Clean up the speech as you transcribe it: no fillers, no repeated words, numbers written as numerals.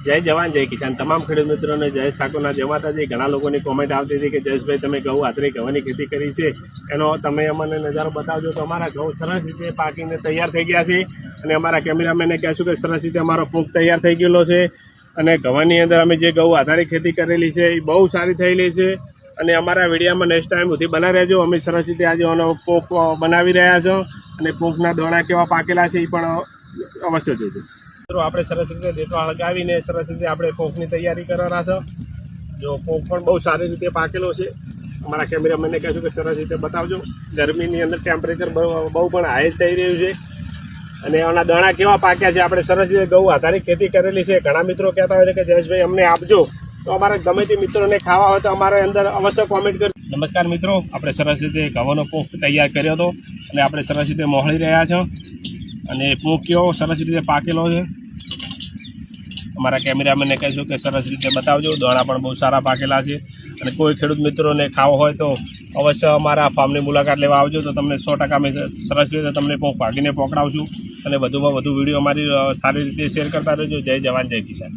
જય જવાન જય કિસાન તમામ ખેડૂત મિત્રોને જયેશ ઠાકોરના જય માતાજી। ઘણા લોકોની કોમેન્ટ આવતી હતી કે જયેશભાઈ તમે ઘઉં આતરી ઘઉંની ખેતી કરી છે, એનો તમે અમને નજારો બતાવજો। તો અમારા ઘઉં સરસ રીતે પાકીને તૈયાર થઈ ગયા છે અને અમારા કેમેરામેનને કહેશું કે સરસ રીતે અમારો ફૂંક તૈયાર થઈ ગયેલો છે અને ઘઉંની અંદર અમે જે ઘઉં આધારિત ખેતી કરેલી છે એ બહુ સારી થયેલી છે અને અમારા વિડીયોમાં નેક્સ્ટ ટાઈમ સુધી બના રહેજો। અમે સરસ રીતે આજે એનો પોક બનાવી રહ્યા છો અને પોકના દોણા કેવા પાકેલા છે એ પણ અવશ્ય જોજો। મિત્રો આપણે સરસ રીતે દેતવા લગાવીને સરસ રીતે આપણે પોકની તૈયારી કરવાના છે। જો પોક પણ બહુ સારી રીતે પાકેલો છે। અમારા કેમેરામેનને કહેશું કે સરસ રીતે બતાવજો। ગરમીની અંદર ટેમ્પરેચર બહુ પણ હાઈ થઈ રહ્યું છે અને આના દાણા કેવા પાક્યા છે। આપણે સરસ રીતે ઘઉં આધારિત ખેતી કરેલી છે। ઘણા મિત્રો કહેતા હોય છે કે જયેશભાઈ અમને આપજો, તો અમારા ગમે તે મિત્રોને ખાવા હોય તો અમારે અંદર અવશ્ય કોમેન્ટ કરી। નમસ્કાર મિત્રો, આપણે સરસ રીતે ઘઉંનો પોક તૈયાર કર્યો હતો અને આપણે સરસ રીતે મોહળી રહ્યા છો અને પોક કેવો સરસ રીતે પાકેલો છે। અમારા કેમેરામેનને કહેશું કે સરસ રીતે બતાવજો। દોણા પણ બહુ સારા પાકેલા છે અને કોઈ ખેડૂત મિત્રોને ખાવો હોય તો અવશ્ય અમારા ફાર્મની મુલાકાત લેવા આવજો, તો તમને 100% અમે સરસ રીતે તમને પોક ભાગીને પકડાવશું અને વધુમાં વધુ વિડીયો અમારી સારી રીતે શેર કરતા રહેજો। જય જવાન જય કિસાન।